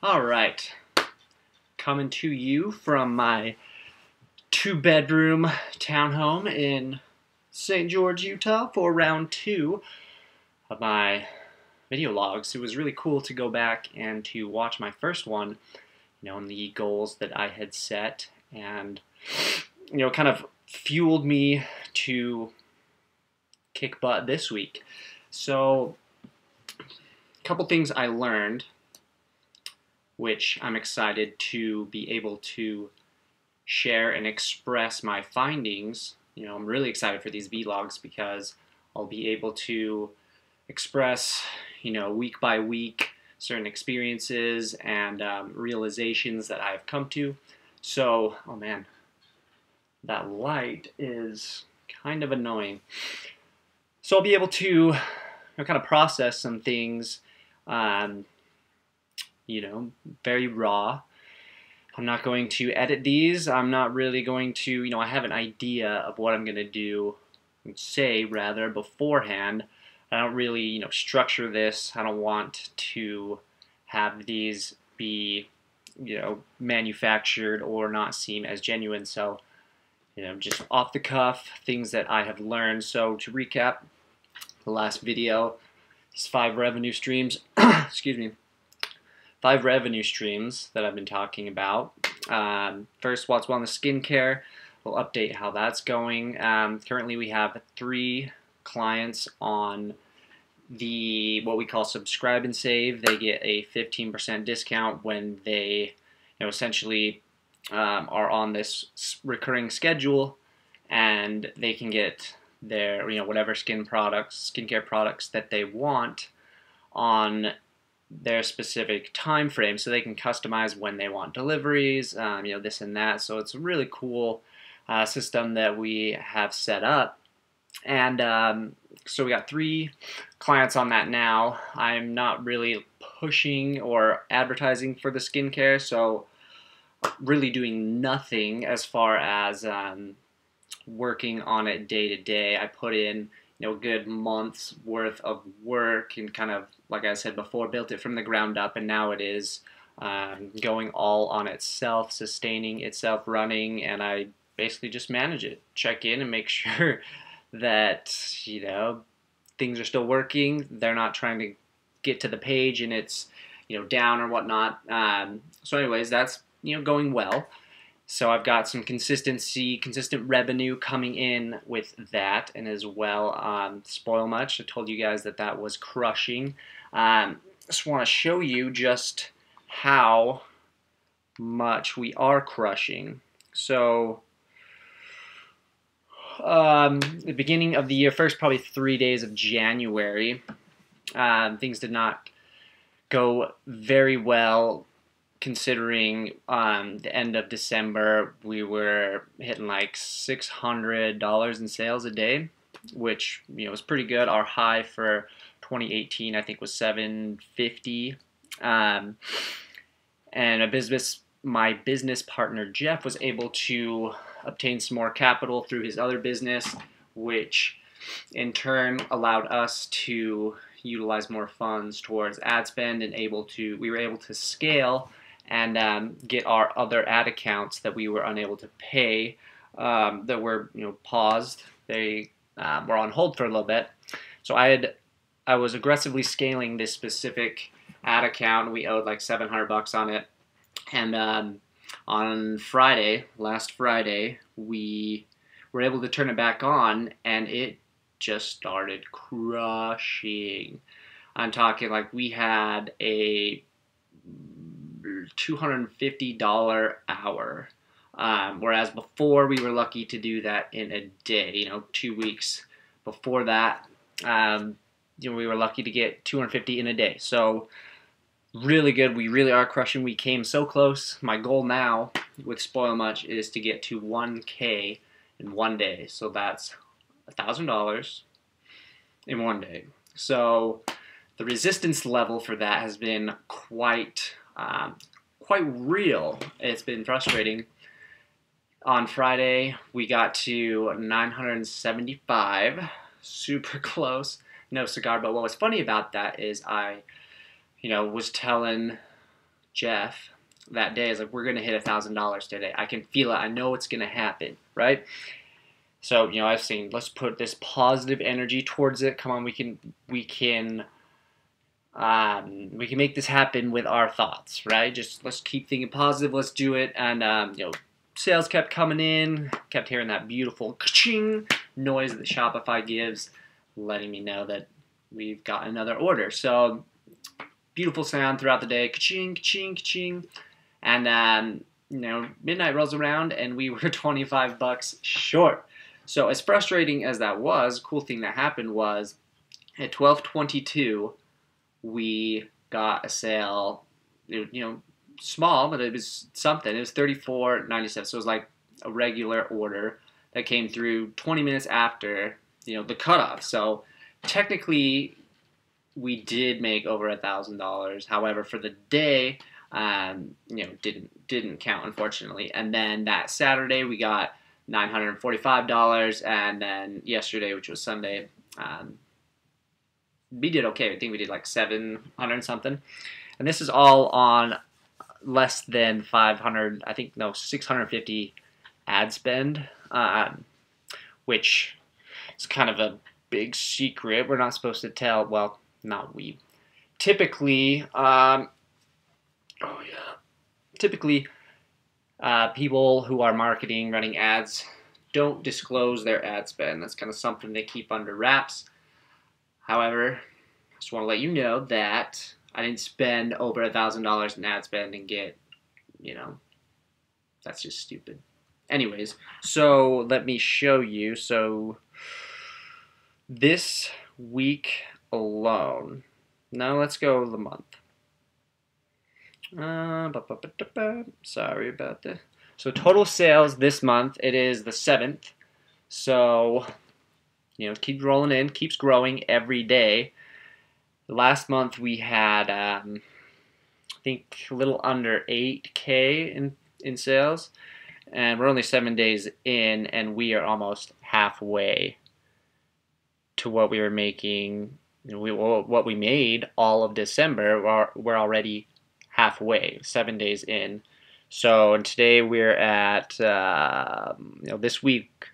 All right, coming to you from my two-bedroom townhome in St. George, Utah for round two of my video logs. It was really cool to go back and to watch my first one, and the goals that I had set, and kind of fueled me to kick butt this week. So, a couple things I learned, which I'm excited to be able to share and express my findings. I'm really excited for these vlogs because I'll be able to express, week by week, certain experiences and realizations that I've come to. So, oh man, that light is kind of annoying. So I'll be able to kind of process some things, very raw. I'm not going to edit these. I'm not really going to, I have an idea of what I'm going to do, say rather, beforehand. I don't really, structure this. I don't want to have these be, manufactured or not seem as genuine. So, just off the cuff, things that I have learned. So to recap, the last video is 5 revenue streams. Excuse me. 5 revenue streams that I've been talking about. First, Watts Wellness Skincare. We'll update how that's going. Currently, we have 3 clients on what we call Subscribe and Save. They get a 15% discount when they, essentially are on this recurring schedule, and they can get their, whatever skincare products that they want on their specific time frame, so they can customize when they want deliveries, this and that. So it's a really cool system that we have set up, and so we got 3 clients on that now. I'm not really pushing or advertising for the skincare, so really doing nothing as far as working on it day to day. I put in a good month's worth of work and kind of, like I said before, built it from the ground up, and now it is going all on itself, sustaining itself, running, and I basically just manage it, check in and make sure that, things are still working. They're not trying to get to the page and it's, down or whatnot. So anyways, that's, going well. So I've got some consistent revenue coming in with that, and as well, Spoil Much. I told you guys that that was crushing. Just want to show you just how much we are crushing. So, the beginning of the year, first probably 3 days of January, things did not go very well. Considering the end of December, we were hitting like $600 in sales a day, which was pretty good. Our high for 2018, I think, was $750. And my business partner Jeff was able to obtain some more capital through his other business, which in turn allowed us to utilize more funds towards ad spend, and we were able to scale and get our other ad accounts that we were unable to pay, that were paused. They were on hold for a little bit. So I was aggressively scaling this specific ad account. We owed like $700 on it, and on last Friday, we were able to turn it back on, and it just started crushing. I'm talking like we had a $250 hour, whereas before we were lucky to do that in a day. 2 weeks before that, we were lucky to get $250 in a day. So really good. We really are crushing. We came so close. My goal now with Spoil Much is to get to 1K in 1 day. So that's $1,000 in 1 day. So the resistance level for that has been quite real. It's been frustrating. On Friday, we got to 975, super close, no cigar. But what was funny about that is I, was telling Jeff that day is like, we're gonna hit $1,000 today. I can feel it. I know it's gonna happen, right? So I've seen. Let's put this positive energy towards it. Come on, we can make this happen with our thoughts, right? Just let's keep thinking positive. Let's do it. And sales kept coming in. Kept hearing that beautiful ka-ching noise that Shopify gives, letting me know that we've got another order. So beautiful sound throughout the day, ka-ching, ka-ching, ka-ching. And midnight rolls around and we were $25 short. So as frustrating as that was, cool thing that happened was at 12:22 we got a sale, small, but it was something. It was $34.97, so it was like a regular order that came through 20 minutes after the cutoff. So technically we did make over $1,000. However, for the day, didn't count, unfortunately. And then that Saturday we got $945, and then yesterday, which was Sunday, we did okay. I think we did like 700 something, and this is all on less than 500. I think 650 ad spend, which is kind of a big secret. We're not supposed to tell. Well, not we. Typically, people who are marketing, running ads, don't disclose their ad spend. That's kind of something they keep under wraps. However, I just want to let you know that I didn't spend over $1,000 in ad spend and get, that's just stupid. Anyways, so let me show you. So this week alone, now let's go the month. Sorry about that. So total sales this month, it is the 7th. So, keeps rolling in, keeps growing every day. Last month we had, I think, a little under 8K in sales. And we're only 7 days in, and we are almost halfway to what we were making. What we made all of December, we're already halfway, 7 days in. So, and today we're at, this week,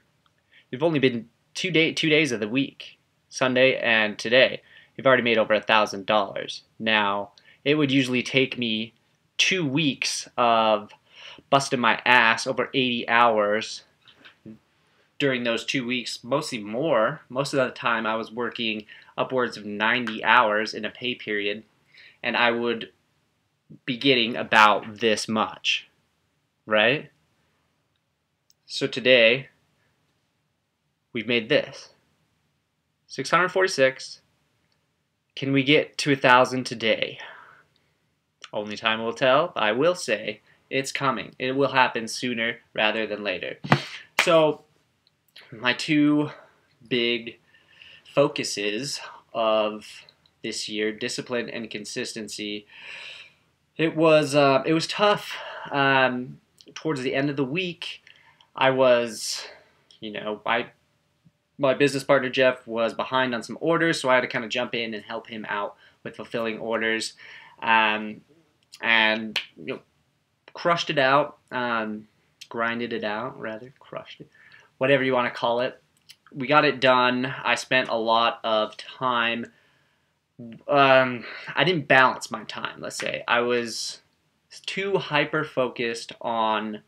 we've only been two days of the week, Sunday and today. We've already made over $1,000. Now, it would usually take me 2 weeks of busting my ass over 80 hours during those 2 weeks, mostly more. Most of the time I was working upwards of 90 hours in a pay period, and I would be getting about this much, right? So today, we've made this. 646. Can we get to 1,000 today? Only time will tell. I will say it's coming. It will happen sooner rather than later. So my two big focuses of this year, discipline and consistency. It was tough. Towards the end of the week, I was, my business partner Jeff was behind on some orders, so I had to kind of jump in and help him out with fulfilling orders, and crushed it out, grinded it out, rather, crushed it, whatever you want to call it. We got it done. I spent a lot of time. I didn't balance my time, let's say. I was too hyper-focused on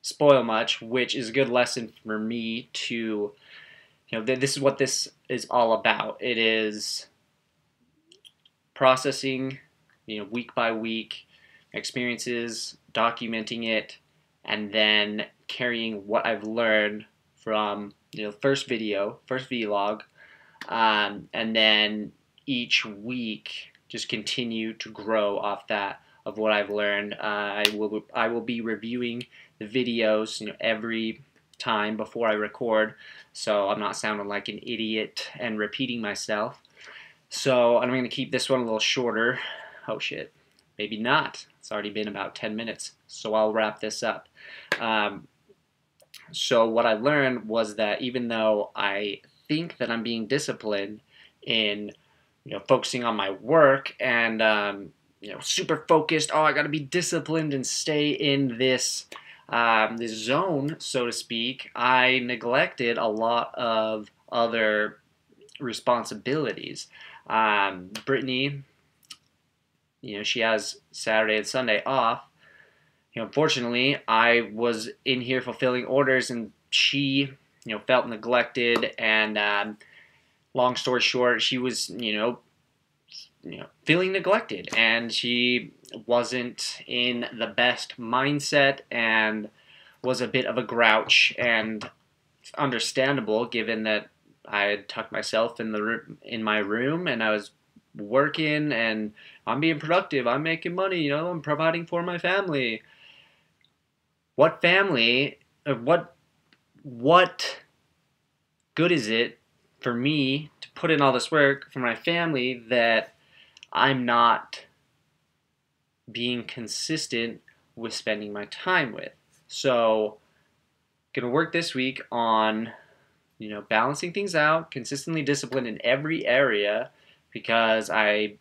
spoil much, which is a good lesson for me to, this is what this is all about. It is processing, week by week, experiences, documenting it, and then carrying what I've learned from, first video, first vlog, and then each week just continue to grow off that, of what I've learned. I will be reviewing the videos every time before I record, so I'm not sounding like an idiot and repeating myself. So I'm going to keep this one a little shorter. Oh shit, maybe not. It's already been about 10 minutes, so I'll wrap this up. So what I learned was that even though I think that I'm being disciplined in focusing on my work and super focused. Oh, I got to be disciplined and stay in this zone, so to speak. I neglected a lot of other responsibilities. Brittany, she has Saturday and Sunday off. Unfortunately, I was in here fulfilling orders, and she, felt neglected. And long story short, she was, feeling neglected, and she wasn't in the best mindset, and was a bit of a grouch, and understandable given that I had tucked myself in my room, and I was working, and I'm being productive. I'm making money. I'm providing for my family. What family? What good is it for me to put in all this work for my family that I'm not being consistent with spending my time with? So, gonna work this week on balancing things out, consistently disciplined in every area, because I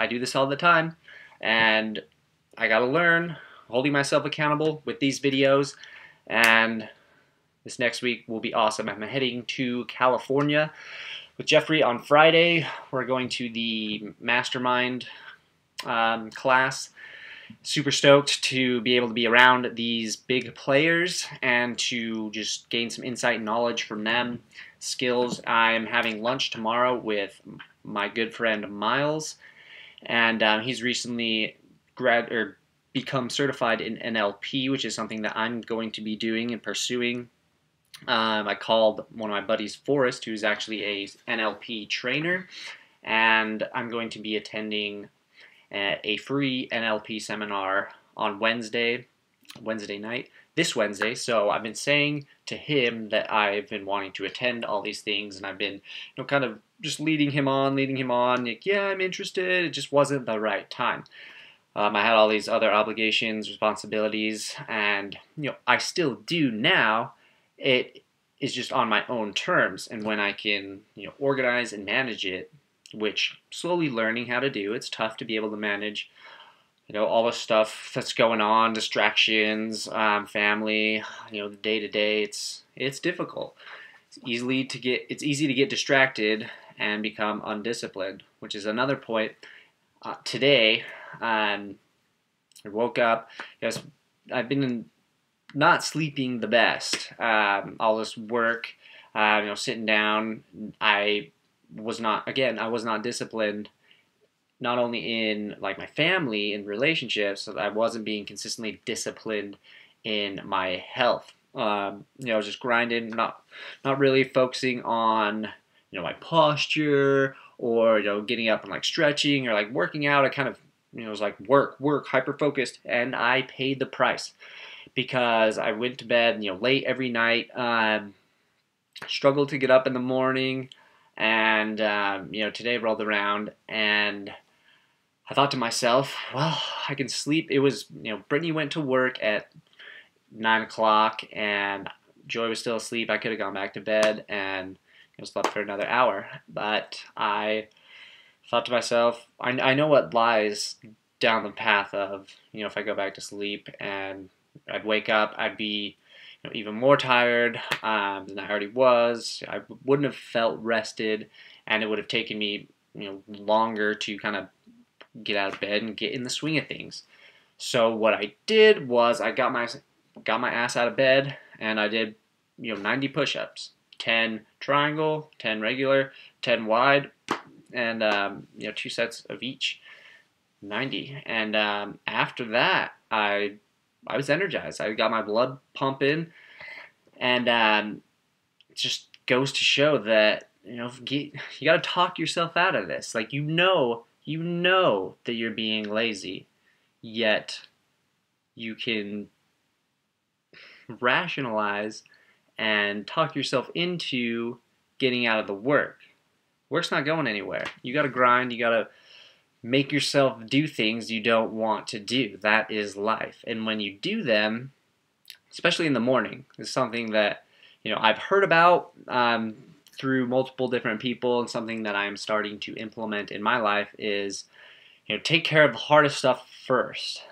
do this all the time, and I gotta learn holding myself accountable with these videos. And this next week will be awesome. I'm heading to California with Jeffrey on Friday. We're going to the mastermind class. Super stoked to be able to be around these big players and to just gain some insight and knowledge from them, skills. I'm having lunch tomorrow with my good friend Miles, and he's recently become certified in NLP, which is something that I'm going to be doing and pursuing. I called one of my buddies, Forrest, who's actually a NLP trainer, and I'm going to be attending a free NLP seminar on Wednesday night, this Wednesday. So I've been saying to him that I've been wanting to attend all these things, and I've been, kind of just leading him on, like, yeah, I'm interested. It just wasn't the right time. I had all these other obligations, responsibilities, and, I still do now. It is just on my own terms, and when I can, organize and manage it, which slowly learning how to do. It's tough to be able to manage, all the stuff that's going on, distractions, family, the day to day. It's difficult. It's easy to get distracted and become undisciplined, which is another point. Today, I woke up. I've been not sleeping the best. All this work, sitting down. I was not disciplined, not only in like my family and relationships. So I wasn't being consistently disciplined in my health. I was just grinding, not really focusing on my posture, or getting up and like stretching or like working out. I kind of was like work, hyper focused, and I paid the price because I went to bed late every night. Struggled to get up in the morning. And, today rolled around, and I thought to myself, well, I can sleep. It was, Brittany went to work at 9 o'clock, and Joy was still asleep. I could have gone back to bed and slept for another hour. But I thought to myself, I know what lies down the path of, if I go back to sleep, and I'd wake up, I'd be even more tired than I already was. I wouldn't have felt rested, and it would have taken me longer to kind of get out of bed and get in the swing of things. So what I did was I got my ass out of bed, and I did 90 push-ups, 10 triangle, 10 regular, 10 wide, and 2 sets of each, 90. And after that, I was energized. I got my blood pumping, and it just goes to show that you got to talk yourself out of this. Like you know that you're being lazy, yet you can rationalize and talk yourself into getting out of the work. Work's not going anywhere. You got to grind. You got to make yourself do things you don't want to do. That is life. And when you do them, especially in the morning, is something that I've heard about through multiple different people, and something that I'm starting to implement in my life is take care of the hardest stuff first.